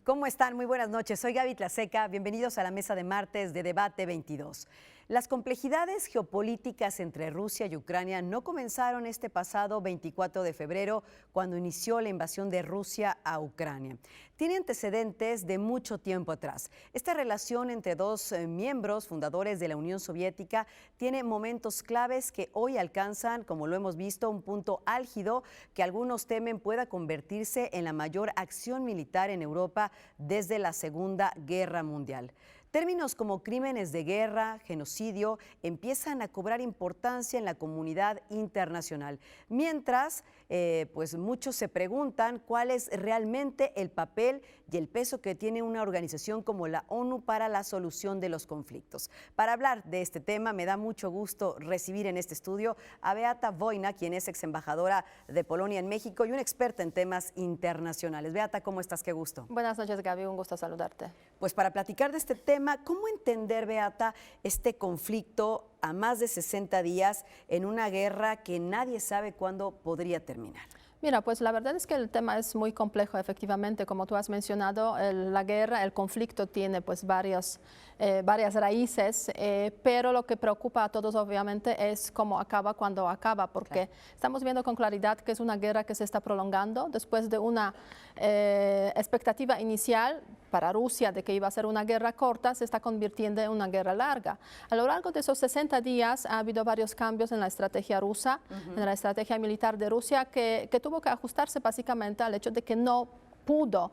¿Cómo están? Muy buenas noches. Soy Gaby Tlaseca. Bienvenidos a la mesa de martes de Debate 22. Las complejidades geopolíticas entre Rusia y Ucrania no comenzaron este pasado 24 de febrero, cuando inició la invasión de Rusia a Ucrania. Tiene antecedentes de mucho tiempo atrás. Esta relación entre dos miembros fundadores de la Unión Soviética tiene momentos claves que hoy alcanzan, como lo hemos visto, un punto álgido que algunos temen pueda convertirse en la mayor acción militar en Europa desde la Segunda Guerra Mundial. Términos como crímenes de guerra, genocidio, empiezan a cobrar importancia en la comunidad internacional. Mientras, pues muchos se preguntan cuál es realmente el papel y el peso que tiene una organización como la ONU para la solución de los conflictos. Para hablar de este tema, me da mucho gusto recibir en este estudio a Beata Wojna, quien es exembajadora de Polonia en México y una experta en temas internacionales. Beata, ¿cómo estás? Qué gusto. Buenas noches, Gaby. Un gusto saludarte. Pues para platicar de este tema, ¿cómo entender, Beata, este conflicto a más de 60 días en una guerra que nadie sabe cuándo podría terminar? Mira, pues la verdad es que el tema es muy complejo, efectivamente, como tú has mencionado, la guerra, el conflicto tiene pues varias raíces, pero lo que preocupa a todos obviamente es cómo acaba cuando acaba, porque claro, estamos viendo con claridad que es una guerra que se está prolongando después de una expectativa inicial para Rusia de que iba a ser una guerra corta, se está convirtiendo en una guerra larga. A lo largo de esos 60 días ha habido varios cambios en la estrategia rusa, en la estrategia militar de Rusia, que tuvo que ajustarse básicamente al hecho de que no pudo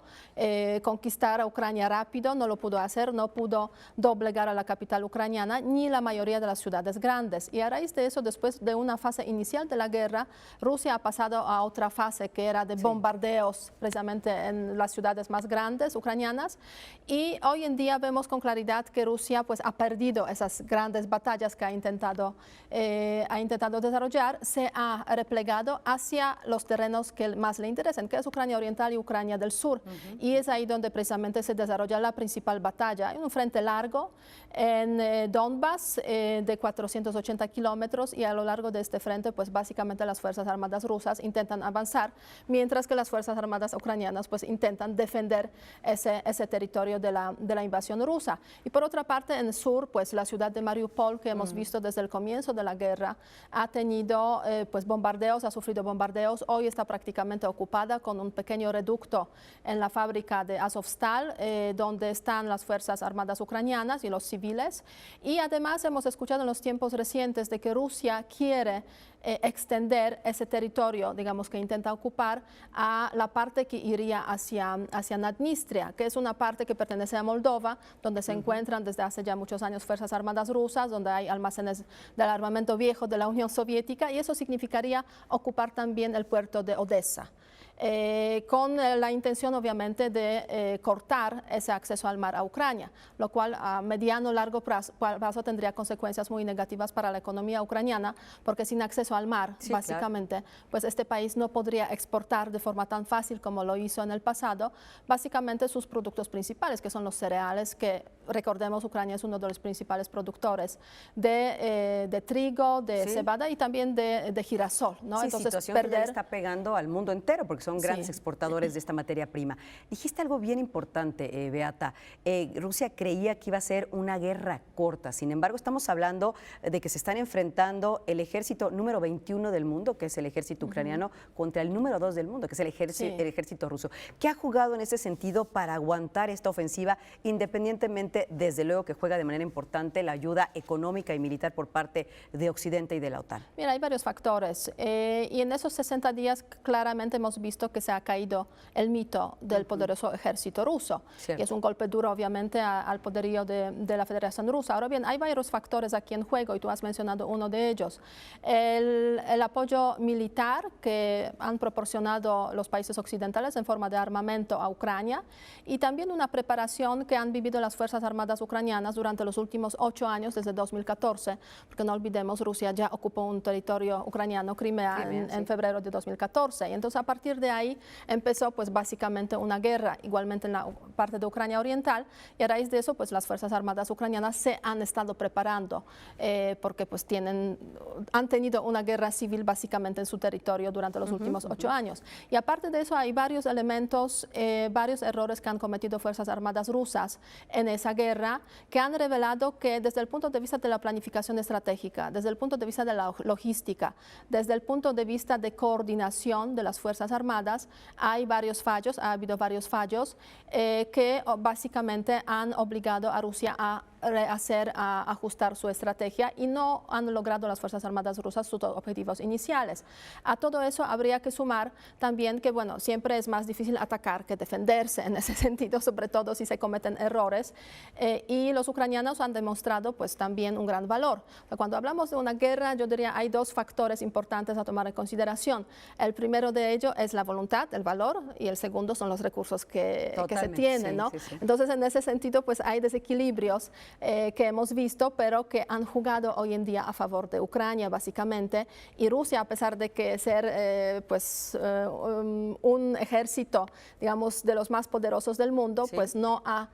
conquistar a Ucrania rápido, no lo pudo hacer, no pudo doblegar a la capital ucraniana ni la mayoría de las ciudades grandes. Y a raíz de eso, después de una fase inicial de la guerra, Rusia ha pasado a otra fase que era de bombardeos precisamente en las ciudades más grandes ucranianas. Y hoy en día vemos con claridad que Rusia pues, ha perdido esas grandes batallas que ha intentado desarrollar, se ha replegado hacia los terrenos que más le interesan, que es Ucrania Oriental y Ucrania del Sur. Y es ahí donde precisamente se desarrolla la principal batalla. Hay un frente largo en Donbass de 480 kilómetros y a lo largo de este frente pues básicamente las Fuerzas Armadas rusas intentan avanzar, mientras que las Fuerzas Armadas ucranianas pues intentan defender ese territorio de la invasión rusa. Y por otra parte en el sur pues la ciudad de Mariupol, que hemos visto desde el comienzo de la guerra, ha tenido pues bombardeos, ha sufrido bombardeos. Hoy está prácticamente ocupada con un pequeño reducto en la fábrica de Azovstal, donde están las Fuerzas Armadas ucranianas y los civiles. Y además hemos escuchado en los tiempos recientes de que Rusia quiere extender ese territorio, digamos, que intenta ocupar a la parte que iría hacia Naddnistria, que es una parte que pertenece a Moldova, donde se encuentran desde hace ya muchos años Fuerzas Armadas rusas, donde hay almacenes del armamento viejo de la Unión Soviética, y eso significaría ocupar también el puerto de Odessa. Con la intención obviamente de cortar ese acceso al mar a Ucrania, lo cual a mediano largo plazo tendría consecuencias muy negativas para la economía ucraniana, porque sin acceso al mar, sí, básicamente, claro, pues este país no podría exportar de forma tan fácil como lo hizo en el pasado, básicamente sus productos principales, que son los cereales, que recordemos Ucrania es uno de los principales productores de trigo, de cebada y también de girasol, ¿no? Sí, entonces situación que ya le está pegando al mundo entero, porque son grandes exportadores de esta materia prima. Dijiste algo bien importante, Beata. Rusia creía que iba a ser una guerra corta. Sin embargo, estamos hablando de que se están enfrentando el ejército número 21 del mundo, que es el ejército ucraniano, contra el número 2 del mundo, que es el ejército ruso. ¿Qué ha jugado en ese sentido para aguantar esta ofensiva, independientemente, desde luego, que juega de manera importante la ayuda económica y militar por parte de Occidente y de la OTAN? Mira, hay varios factores. Y en esos 60 días claramente hemos visto que se ha caído el mito del poderoso ejército ruso, que es un golpe duro obviamente al poderío de la Federación Rusa. Ahora bien, hay varios factores aquí en juego y tú has mencionado uno de ellos. El apoyo militar que han proporcionado los países occidentales en forma de armamento a Ucrania y también una preparación que han vivido las Fuerzas Armadas ucranianas durante los últimos 8 años, desde 2014, porque no olvidemos, Rusia ya ocupó un territorio ucraniano, Crimea, en febrero de 2014. Y entonces a partir de ahí empezó pues básicamente una guerra, igualmente en la parte de Ucrania Oriental, y a raíz de eso, pues las Fuerzas Armadas ucranianas se han estado preparando, porque pues han tenido una guerra civil básicamente en su territorio durante los últimos 8 años. Y aparte de eso, hay varios elementos, varios errores que han cometido Fuerzas Armadas rusas en esa guerra, que han revelado que desde el punto de vista de la planificación estratégica, desde el punto de vista de la logística, desde el punto de vista de coordinación de las Fuerzas Armadas, hay varios fallos, ha habido varios fallos que básicamente han obligado a Rusia a ajustar su estrategia y no han logrado las Fuerzas Armadas rusas sus objetivos iniciales. A todo eso habría que sumar también que, bueno, siempre es más difícil atacar que defenderse en ese sentido, sobre todo si se cometen errores, y los ucranianos han demostrado pues también un gran valor. Cuando hablamos de una guerra, yo diría hay dos factores importantes a tomar en consideración. El primero de ellos es la voluntad, el valor, y el segundo son los recursos que se tienen, sí, ¿no? sí, sí. Entonces, en ese sentido, pues hay desequilibrios que hemos visto, pero que han jugado hoy en día a favor de Ucrania, básicamente, y Rusia, a pesar de que ser un ejército, digamos, de los más poderosos del mundo, Sí. pues no ha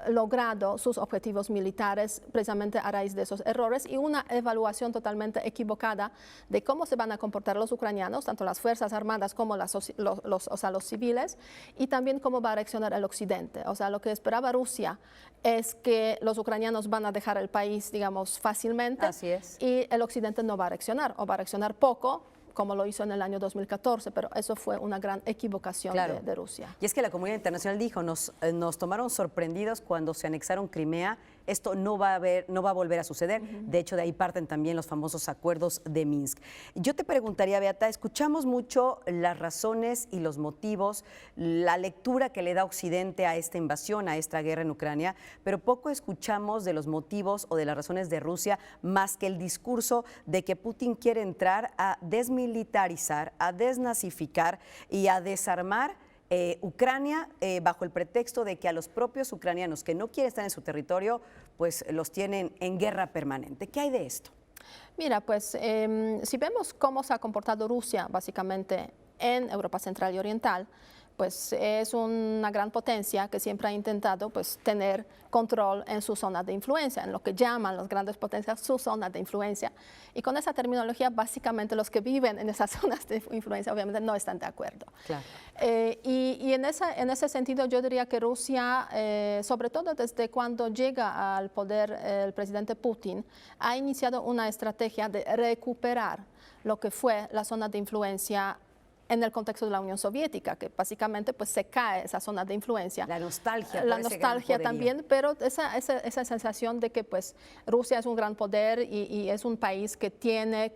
logrado sus objetivos militares precisamente a raíz de esos errores y una evaluación totalmente equivocada de cómo se van a comportar los ucranianos, tanto las Fuerzas Armadas como los civiles, y también cómo va a reaccionar el Occidente. O sea, lo que esperaba Rusia es que los ucranianos van a dejar el país, digamos, fácilmente. Así es. Y el Occidente no va a reaccionar, o va a reaccionar poco, como lo hizo en el año 2014, pero eso fue una gran equivocación de Rusia. Y es que la comunidad internacional dijo, nos tomaron sorprendidos cuando se anexaron Crimea, esto no va a volver a suceder. De hecho, de ahí parten también los famosos acuerdos de Minsk. Yo te preguntaría, Beata, escuchamos mucho las razones y los motivos, la lectura que le da Occidente a esta invasión, a esta guerra en Ucrania, pero poco escuchamos de los motivos o de las razones de Rusia, más que el discurso de que Putin quiere entrar a desmilitarizar, a desnazificar y a desarmar Ucrania bajo el pretexto de que a los propios ucranianos que no quieren estar en su territorio, pues los tienen en guerra permanente. ¿Qué hay de esto? Mira, pues si vemos cómo se ha comportado Rusia básicamente en Europa Central y Oriental, pues es una gran potencia que siempre ha intentado pues tener control en su zona de influencia, en lo que llaman las grandes potencias su zona de influencia. Y con esa terminología, básicamente los que viven en esas zonas de influencia obviamente no están de acuerdo. Claro. Y en ese sentido yo diría que Rusia, sobre todo desde cuando llega al poder el presidente Putin, ha iniciado una estrategia de recuperar lo que fue la zona de influencia en el contexto de la Unión Soviética, que básicamente pues se cae esa zona de influencia. La nostalgia. La nostalgia también, pero esa sensación de que pues Rusia es un gran poder y es un país que tiene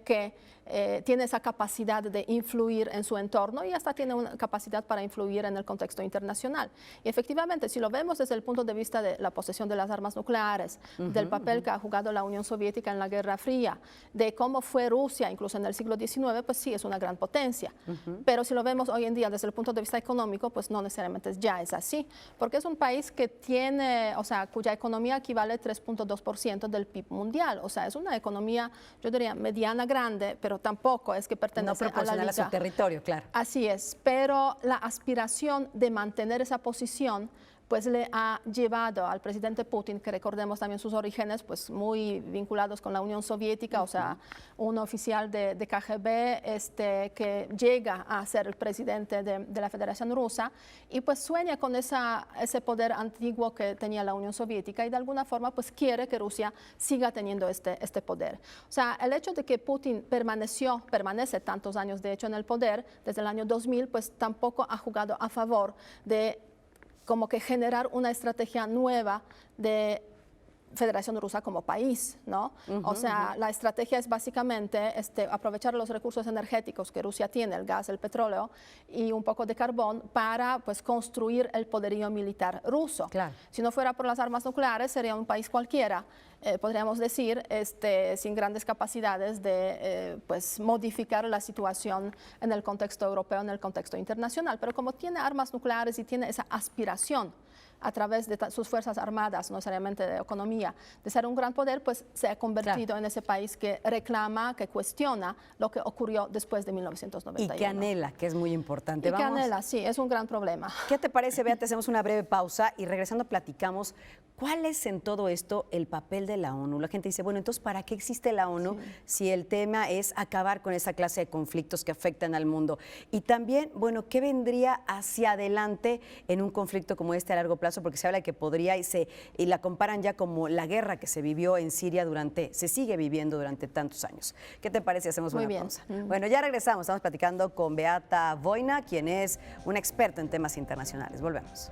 esa capacidad de influir en su entorno y hasta tiene una capacidad para influir en el contexto internacional. Y efectivamente, si lo vemos desde el punto de vista de la posesión de las armas nucleares, del papel que ha jugado la Unión Soviética en la Guerra Fría, de cómo fue Rusia incluso en el siglo XIX, pues sí, es una gran potencia. Pero si lo vemos hoy en día desde el punto de vista económico, pues no necesariamente ya es así, porque es un país que tiene, o sea, cuya economía equivale a 3.2% del PIB mundial. O sea, es una economía, yo diría, mediana, grande, pero tampoco es que pertenece a la Liga. A su territorio, claro. Así es, pero la aspiración de mantener esa posición pues le ha llevado al presidente Putin, que recordemos también sus orígenes, pues muy vinculados con la Unión Soviética, o sea, un oficial de KGB que llega a ser el presidente de la Federación Rusa y pues sueña con ese poder antiguo que tenía la Unión Soviética y de alguna forma pues quiere que Rusia siga teniendo este poder. O sea, el hecho de que Putin permanece tantos años de hecho en el poder, desde el año 2000, pues tampoco ha jugado a favor de como que generar una estrategia nueva de Federación Rusa como país, ¿no? O sea, la estrategia es básicamente aprovechar los recursos energéticos que Rusia tiene, el gas, el petróleo y un poco de carbón para pues construir el poderío militar ruso. Claro. Si no fuera por las armas nucleares sería un país cualquiera, podríamos decir, sin grandes capacidades de pues modificar la situación en el contexto europeo, en el contexto internacional. Pero como tiene armas nucleares y tiene esa aspiración a través de sus fuerzas armadas, no necesariamente de economía, de ser un gran poder, pues se ha convertido en ese país que reclama, que cuestiona lo que ocurrió después de 1991. Y que anhela, que es muy importante. Y que anhela, sí, es un gran problema. ¿Qué te parece, Beata? Hacemos una breve pausa y regresando platicamos cuál es en todo esto el papel de la ONU. La gente dice, bueno, entonces, ¿para qué existe la ONU si el tema es acabar con esa clase de conflictos que afectan al mundo? Y también, bueno, ¿qué vendría hacia adelante en un conflicto como este a largo plazo? Porque se habla de que podría y la comparan ya como la guerra que se vivió en Siria se sigue viviendo durante tantos años. ¿Qué te parece si hacemos una pausa? Bueno, ya regresamos. Estamos platicando con Beata Vojna, quien es una experta en temas internacionales. Volvemos.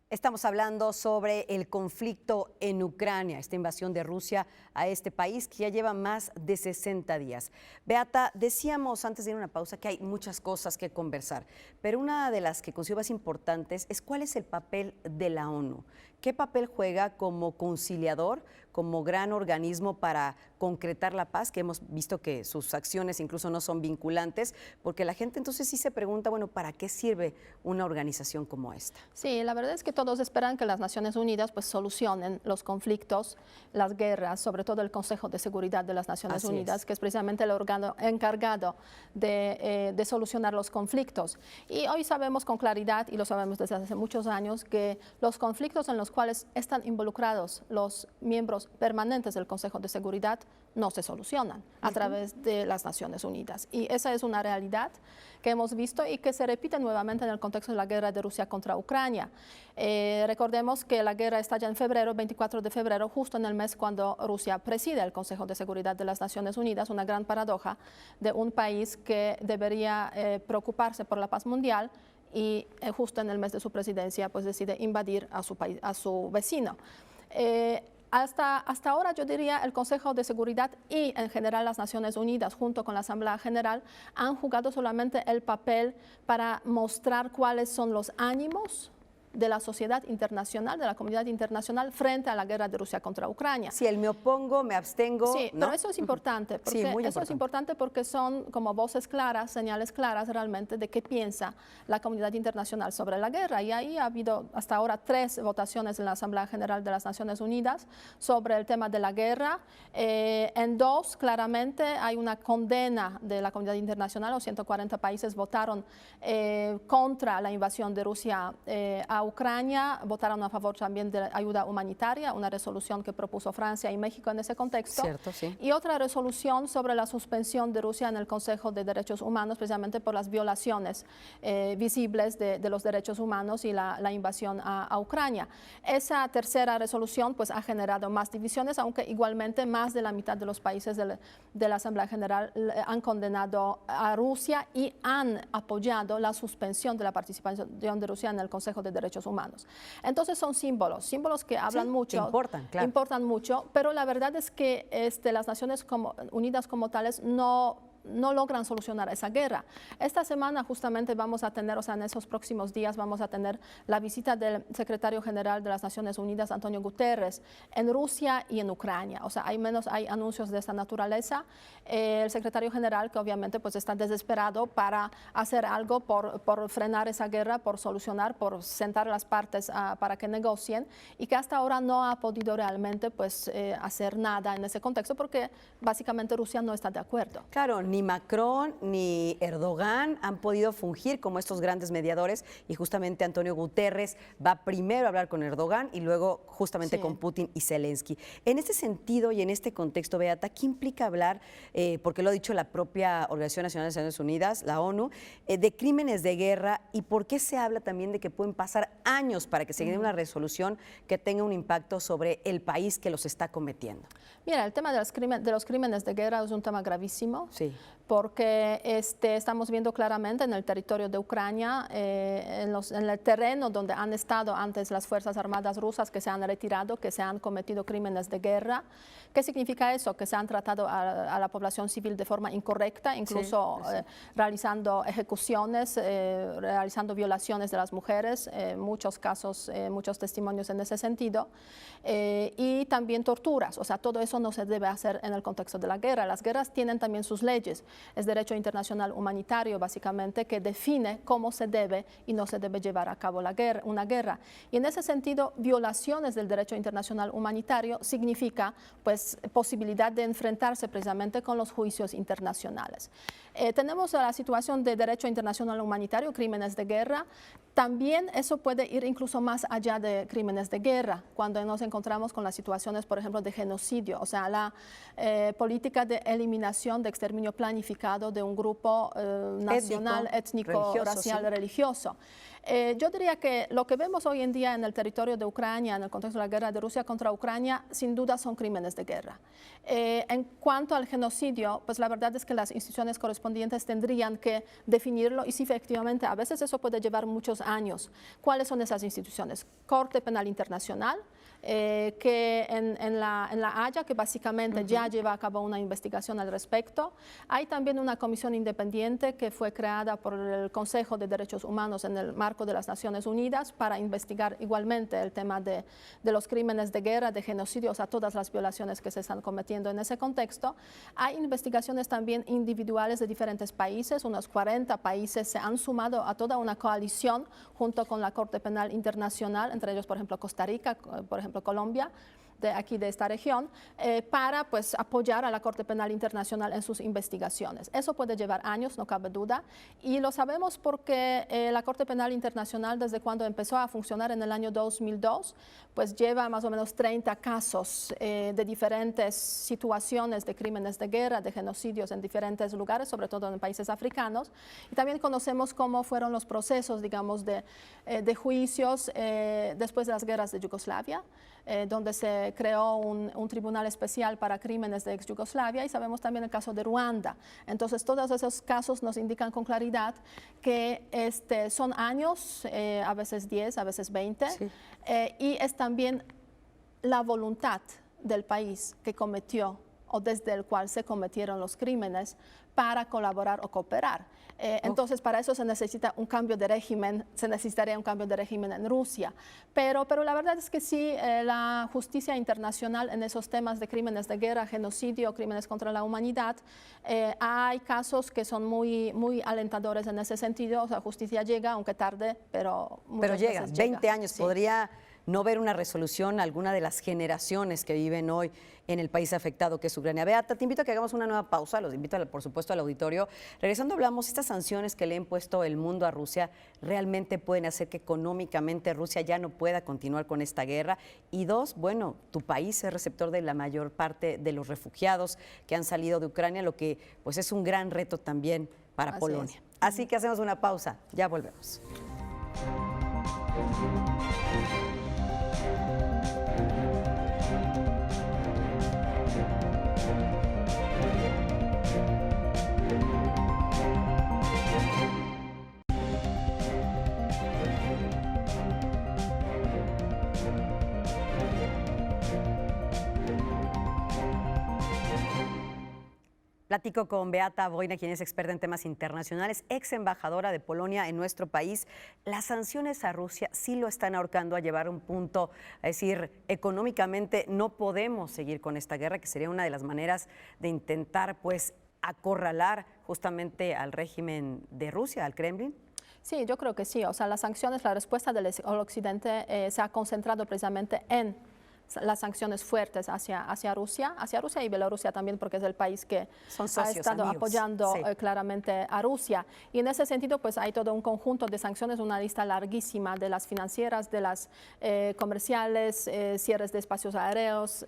Estamos hablando sobre el conflicto en Ucrania, esta invasión de Rusia a este país que ya lleva más de 60 días. Beata, decíamos antes de ir a una pausa que hay muchas cosas que conversar, pero una de las que considero más importantes es cuál es el papel de la ONU. ¿Qué papel juega como conciliador, como gran organismo para concretar la paz? Que hemos visto que sus acciones incluso no son vinculantes, porque la gente entonces sí se pregunta, bueno, ¿para qué sirve una organización como esta? Sí, la verdad es que todos esperan que las Naciones Unidas pues solucionen los conflictos, las guerras, sobre todo el Consejo de Seguridad de las Naciones Unidas, que es precisamente el órgano encargado de solucionar los conflictos. Y hoy sabemos con claridad, y lo sabemos desde hace muchos años, que los conflictos en los cuales están involucrados los miembros permanentes del Consejo de Seguridad no se solucionan a través de las Naciones Unidas. Y esa es una realidad que hemos visto y que se repite nuevamente en el contexto de la guerra de Rusia contra Ucrania. Recordemos que la guerra estalla en febrero, 24 de febrero, justo en el mes cuando Rusia preside el Consejo de Seguridad de las Naciones Unidas, una gran paradoja de un país que debería preocuparse por la paz mundial y justo en el mes de su presidencia pues decide invadir a su país, a su vecino. Hasta ahora yo diría el Consejo de Seguridad y en general las Naciones Unidas junto con la Asamblea General han jugado solamente el papel para mostrar cuáles son los ánimos de la sociedad internacional, de la comunidad internacional frente a la guerra de Rusia contra Ucrania. Si me opongo, me abstengo. Sí, ¿no? Pero eso es importante, porque sí, muy eso es importante porque son como voces claras, señales claras realmente de qué piensa la comunidad internacional sobre la guerra. Y ahí ha habido hasta ahora 3 votaciones en la Asamblea General de las Naciones Unidas sobre el tema de la guerra. En 2, claramente, hay una condena de la comunidad internacional, los 140 países votaron contra la invasión de Rusia a Ucrania, votaron a favor también de la ayuda humanitaria, una resolución que propuso Francia y México en ese contexto. Cierto, sí. Y otra resolución sobre la suspensión de Rusia en el Consejo de Derechos Humanos, precisamente por las violaciones visibles de los derechos humanos y la invasión a Ucrania. Esa tercera resolución pues, ha generado más divisiones, aunque igualmente más de la mitad de los países de la Asamblea General han condenado a Rusia y han apoyado la suspensión de la participación de Rusia en el Consejo de Derechos Humanos. Entonces son símbolos que hablan mucho, importan mucho, pero la verdad es que las Naciones Unidas como tales no logran solucionar esa guerra. Esta semana justamente vamos a tener, o sea, en esos próximos días vamos a tener la visita del secretario general de las Naciones Unidas, Antonio Guterres, en Rusia y en Ucrania. O sea, hay anuncios de esta naturaleza. El secretario general, que obviamente pues está desesperado para hacer algo por frenar esa guerra, por solucionar, por sentar a las partes para que negocien, y que hasta ahora no ha podido realmente pues hacer nada en ese contexto porque básicamente Rusia no está de acuerdo. Claro, ni Macron ni Erdogan han podido fungir como estos grandes mediadores y justamente Antonio Guterres va primero a hablar con Erdogan y luego justamente con Putin y Zelensky. En este sentido y en este contexto, Beata, ¿qué implica hablar, porque lo ha dicho la propia Organización Nacional de las Naciones Unidas, la ONU, de crímenes de guerra y por qué se habla también de que pueden pasar años para que se llegue una resolución que tenga un impacto sobre el país que los está cometiendo? Mira, el tema de los crímenes de guerra es un tema gravísimo. Sí. porque estamos viendo claramente en el territorio de Ucrania, en el terreno donde han estado antes las Fuerzas Armadas rusas, que se han retirado, que se han cometido crímenes de guerra. ¿Qué significa eso? Que se han tratado a la población civil de forma incorrecta, incluso realizando ejecuciones, realizando violaciones de las mujeres, muchos casos, muchos testimonios en ese sentido, y también torturas. O sea, todo eso no se debe hacer en el contexto de la guerra. Las guerras tienen también sus leyes. Es derecho internacional humanitario, básicamente, que define cómo se debe y no se debe llevar a cabo una guerra. Y en ese sentido, violaciones del derecho internacional humanitario significa, pues, posibilidad de enfrentarse precisamente con los juicios internacionales. Tenemos la situación de derecho internacional humanitario, crímenes de guerra. También eso puede ir incluso más allá de crímenes de guerra, cuando nos encontramos con las situaciones, por ejemplo, de genocidio, o sea, la política de eliminación, de exterminio planificado de un grupo nacional, étnico, racial, religioso. Yo diría que lo que vemos hoy en día en el territorio de Ucrania, en el contexto de la guerra de Rusia contra Ucrania, sin duda son crímenes de guerra. En cuanto al genocidio, pues la verdad es que las instituciones correspondientes tendrían que definirlo y sí, efectivamente, a veces eso puede llevar muchos años. ¿Cuáles son esas instituciones? Corte Penal Internacional, que en la Haya, que básicamente ya lleva a cabo una investigación al respecto. Hay también una comisión independiente que fue creada por el Consejo de Derechos Humanos en el marco de las Naciones Unidas para investigar igualmente el tema de los crímenes de guerra, de genocidio, o sea, todas las violaciones que se están cometiendo en ese contexto. Hay investigaciones también individuales de diferentes países, unos 40 países se han sumado a toda una coalición junto con la Corte Penal Internacional, entre ellos, por ejemplo, Costa Rica, por ejemplo, Colombia, de aquí de esta región, para pues apoyar a la Corte Penal Internacional en sus investigaciones. Eso puede llevar años, no cabe duda, y lo sabemos porque la Corte Penal Internacional, desde cuando empezó a funcionar en el año 2002, pues lleva más o menos 30 casos de diferentes situaciones de crímenes de guerra, de genocidios en diferentes lugares, sobre todo en países africanos, y también conocemos cómo fueron los procesos, digamos, de juicios después de las guerras de Yugoslavia, donde se creó un tribunal especial para crímenes de ex-Yugoslavia, y sabemos también el caso de Ruanda. Entonces, todos esos casos nos indican con claridad que son años, a veces 10, a veces 20, y es también la voluntad del país que cometió o desde el cual se cometieron los crímenes para colaborar o cooperar. Entonces, para eso se necesita un cambio de régimen, se necesitaría un cambio de régimen en Rusia. Pero la verdad es que sí, la justicia internacional en esos temas de crímenes de guerra, genocidio, crímenes contra la humanidad, hay casos que son muy, muy alentadores en ese sentido. O sea, justicia llega, aunque tarde, pero muchas llega. veces 20 años, sí. podría no ver una resolución a alguna de las generaciones que viven hoy en el país afectado que es Ucrania. Beata, te invito a que hagamos una nueva pausa, los invito, por supuesto, al auditorio. Regresando hablamos, estas sanciones que le ha impuesto el mundo a Rusia realmente pueden hacer que económicamente Rusia ya no pueda continuar con esta guerra. Y dos, bueno, tu país es receptor de la mayor parte de los refugiados que han salido de Ucrania, lo que pues es un gran reto también para Polonia. Así que hacemos una pausa, ya volvemos. Platico con Beata Wojna, quien es experta en temas internacionales, ex embajadora de Polonia en nuestro país. Las sanciones a Rusia sí lo están ahorcando a llevar un punto, a decir, económicamente no podemos seguir con esta guerra, que sería una de las maneras de intentar pues acorralar justamente al régimen de Rusia, al Kremlin. Sí, yo creo que sí. O sea, las sanciones, la respuesta del Occidente se ha concentrado precisamente en las sanciones fuertes hacia Rusia y Bielorrusia también, porque es el país que ha estado apoyando claramente a Rusia. Y en ese sentido, pues hay todo un conjunto de sanciones, una lista larguísima de las financieras, de las comerciales, cierres de espacios aéreos,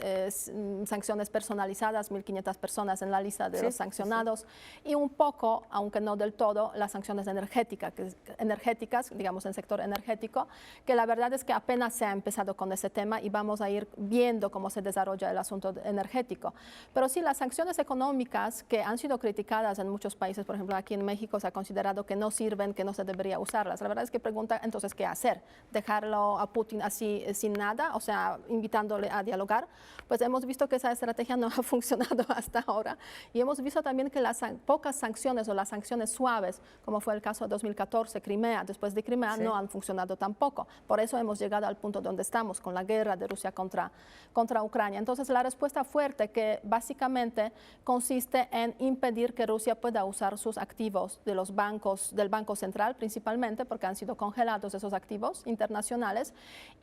sanciones personalizadas, 1.500 personas en la lista de los sancionados, y un poco, aunque no del todo, las sanciones energéticas, digamos, en sector energético, que la verdad es que apenas se ha empezado con ese tema y vamos a ir ir viendo cómo se desarrolla el asunto energético. Pero sí, las sanciones económicas que han sido criticadas en muchos países, por ejemplo, aquí en México se ha considerado que no sirven, que no se debería usarlas. La verdad es que pregunta entonces qué hacer, dejarlo a Putin así sin nada, o sea, invitándole a dialogar. Pues hemos visto que esa estrategia no ha funcionado hasta ahora y hemos visto también que las pocas sanciones o las sanciones suaves, como fue el caso de 2014, Crimea, después de Crimea, no han funcionado tampoco. Por eso hemos llegado al punto donde estamos, con la guerra de Rusia contra Ucrania. Entonces, la respuesta fuerte, que básicamente consiste en impedir que Rusia pueda usar sus activos de los bancos, del Banco Central principalmente, porque han sido congelados esos activos internacionales,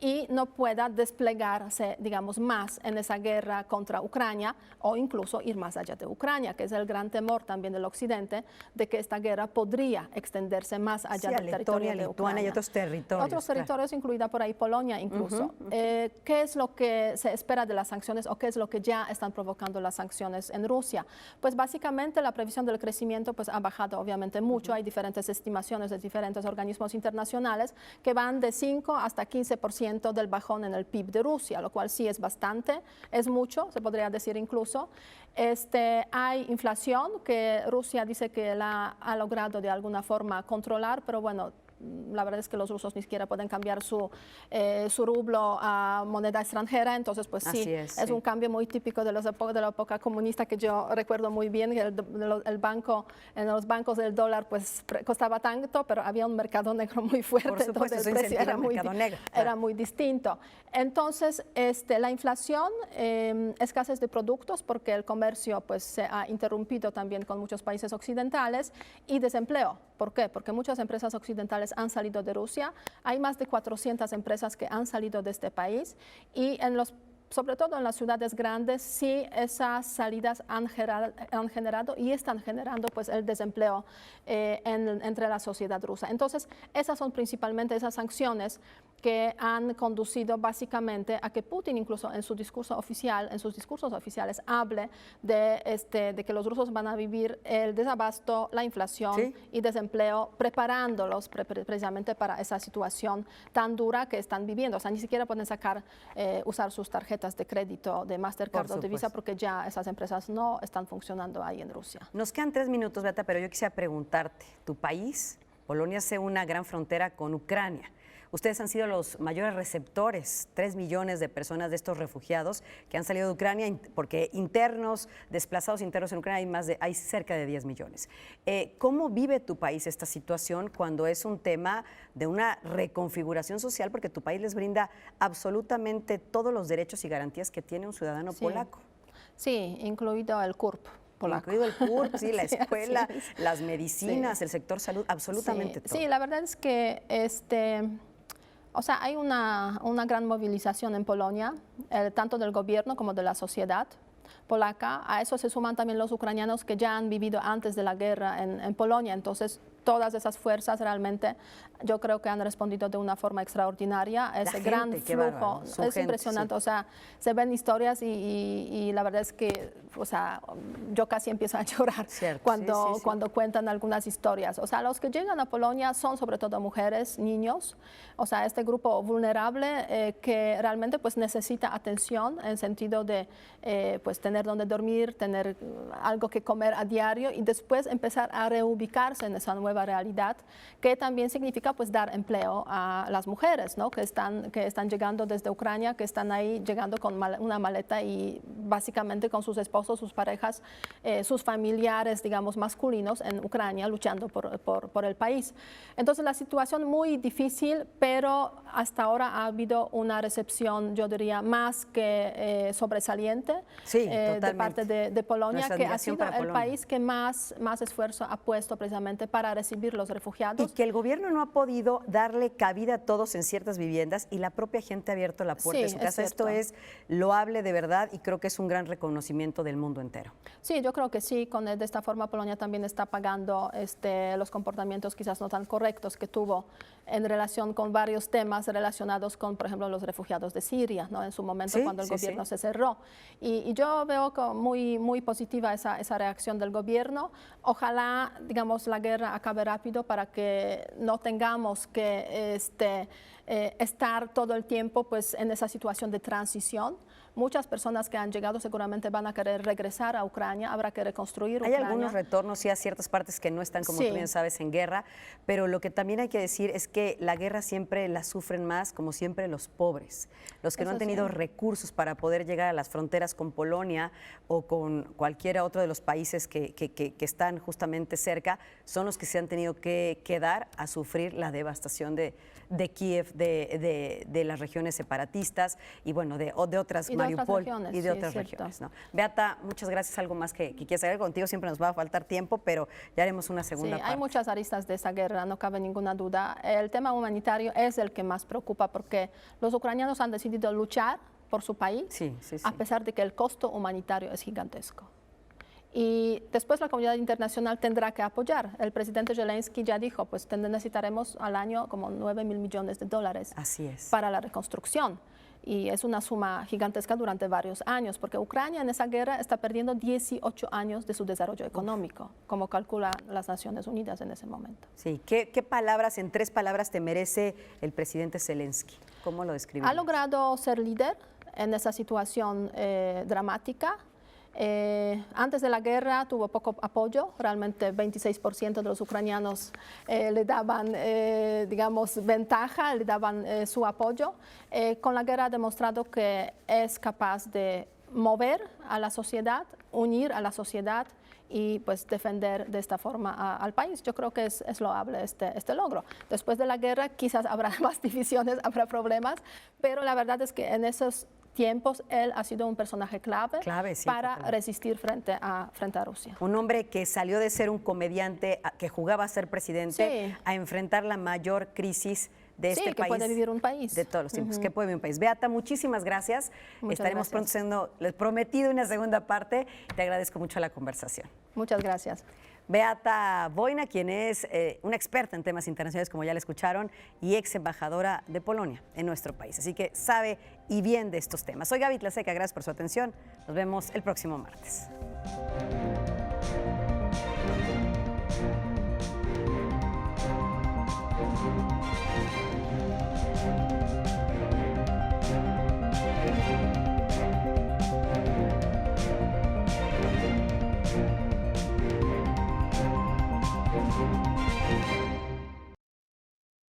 y no pueda desplegarse, digamos, más en esa guerra contra Ucrania o incluso ir más allá de Ucrania, que es el gran temor también del Occidente, de que esta guerra podría extenderse más allá del territorio de Ucrania. Y otros territorios. Otros territorios, incluida por ahí Polonia incluso. ¿Qué es lo que se espera de las sanciones o qué es lo que ya están provocando las sanciones en Rusia? Pues básicamente la previsión del crecimiento pues, ha bajado obviamente mucho. Hay diferentes estimaciones de diferentes organismos internacionales que van de 5 hasta 15% del bajón en el PIB de Rusia, lo cual sí es bastante, es mucho, se podría decir incluso. Hay inflación que Rusia dice que la ha logrado de alguna forma controlar, pero bueno, la verdad es que los rusos ni siquiera pueden cambiar su rublo a moneda extranjera, entonces pues sí, es un cambio muy típico de la época comunista que yo recuerdo muy bien, que el banco, en los bancos del dólar pues costaba tanto, pero había un mercado negro muy fuerte, por supuesto, entonces el precio era muy distinto. Entonces, la inflación, escasez de productos, porque el comercio pues se ha interrumpido también con muchos países occidentales, y desempleo. ¿Por qué? Porque muchas empresas occidentales han salido de Rusia, hay más de 400 empresas que han salido de este país y sobre todo en las ciudades grandes, sí esas salidas han generado y están generando pues, el desempleo entre la sociedad rusa. Entonces, esas son principalmente esas sanciones que han conducido básicamente a que Putin incluso en su discurso oficial, en sus discursos oficiales, hable de que los rusos van a vivir el desabasto, la inflación y desempleo, preparándolos precisamente para esa situación tan dura que están viviendo. O sea, ni siquiera pueden usar sus tarjetas de crédito de Mastercard o de Visa porque ya esas empresas no están funcionando ahí en Rusia. Nos quedan 3 minutos, Beata, pero yo quisiera preguntarte, tu país, Polonia, hace una gran frontera con Ucrania. Ustedes han sido los mayores receptores, 3 millones de personas de estos refugiados que han salido de Ucrania, porque desplazados internos en Ucrania hay cerca de 10 millones. ¿Cómo vive tu país esta situación cuando es un tema de una reconfiguración social? Porque tu país les brinda absolutamente todos los derechos y garantías que tiene un ciudadano polaco. Sí, incluido el CURP. Polaco. Incluido el CURP, sí, la escuela, las medicinas, el sector salud, absolutamente todo. Sí, la verdad es que o sea, hay una gran movilización en Polonia, tanto del gobierno como de la sociedad polaca. A eso se suman también los ucranianos que ya han vivido antes de la guerra en Polonia. Entonces, todas esas fuerzas realmente yo creo que han respondido de una forma extraordinaria. Ese gran flujo es impresionante. O sea, se ven historias y la verdad es que, o sea, yo casi empiezo a llorar cuando cuentan algunas historias. O sea, los que llegan a Polonia son sobre todo mujeres, niños. O sea, este grupo vulnerable que realmente pues necesita atención en sentido de pues tener donde dormir, tener algo que comer a diario y después empezar a reubicarse en esa nueva realidad, que también significa pues dar empleo a las mujeres, ¿no? que están llegando desde Ucrania, que están ahí llegando con una maleta y básicamente con sus esposos, sus parejas, sus familiares, digamos, masculinos en Ucrania luchando por el país. Entonces la situación muy difícil, pero hasta ahora ha habido una recepción, yo diría, más que sobresaliente de parte de Polonia, que ha sido el país que más esfuerzo ha puesto precisamente para recibir los refugiados. Y que el gobierno no ha podido darle cabida a todos en ciertas viviendas y la propia gente ha abierto la puerta de su casa. Esto es loable de verdad y creo que es un gran reconocimiento del mundo entero. Sí, yo creo que sí. De esta forma Polonia también está pagando los comportamientos quizás no tan correctos que tuvo en relación con varios temas relacionados con, por ejemplo, los refugiados de Siria, ¿no? En su momento cuando el gobierno se cerró. Y yo veo muy positiva esa reacción del gobierno. Ojalá, digamos, la guerra acabe acabe rápido para que no tengamos que estar todo el tiempo pues, en esa situación de transición. Muchas personas que han llegado seguramente van a querer regresar a Ucrania, habrá que reconstruir Ucrania. Hay algunos retornos, sí, a ciertas partes que no están, como tú bien sabes, en guerra, pero lo que también hay que decir es que la guerra siempre la sufren más, como siempre, los pobres, los que no han tenido recursos para poder llegar a las fronteras con Polonia o con cualquiera otro de los países que están justamente cerca, son los que se han tenido que quedar a sufrir la devastación de Kiev, de las regiones separatistas y bueno, de otras, Mariupol y de otras regiones. ¿No? Beata, muchas gracias. Algo más que quieras agregar. Contigo siempre nos va a faltar tiempo, pero ya haremos una segunda parte. Hay muchas aristas de esa guerra, no cabe ninguna duda. El tema humanitario es el que más preocupa porque los ucranianos han decidido luchar por su país, a pesar de que el costo humanitario es gigantesco. Y después la comunidad internacional tendrá que apoyar. El presidente Zelensky ya dijo, pues necesitaremos al año como 9.000 millones de dólares para la reconstrucción. Y es una suma gigantesca durante varios años, porque Ucrania en esa guerra está perdiendo 18 años de su desarrollo económico, como calculan las Naciones Unidas en ese momento. Sí, ¿qué palabras, en 3 palabras, te merece el presidente Zelensky? ¿Cómo lo describes? Ha logrado ser líder en esa situación dramática. Antes de la guerra tuvo poco apoyo, realmente 26% de los ucranianos le daban, digamos, ventaja, le daban su apoyo. Con la guerra ha demostrado que es capaz de mover a la sociedad, unir a la sociedad y pues defender de esta forma al país. Yo creo que es loable este logro. Después de la guerra quizás habrá más divisiones, habrá problemas, pero la verdad es que en esos tiempos él ha sido un personaje clave para resistir frente a Rusia. Un hombre que salió de ser un comediante que jugaba a ser presidente a enfrentar la mayor crisis de este país. Que puede vivir un país. De todos los tiempos, que puede vivir un país. Beata, muchísimas gracias. Estaremos pronto siendo, les prometido, una segunda parte. Te agradezco mucho la conversación. Muchas gracias. Beata Wojna, quien es una experta en temas internacionales, como ya la escucharon, y ex embajadora de Polonia en nuestro país. Así que sabe y bien de estos temas. Soy Gaby Tlaseca, gracias por su atención. Nos vemos el próximo martes. Thank you.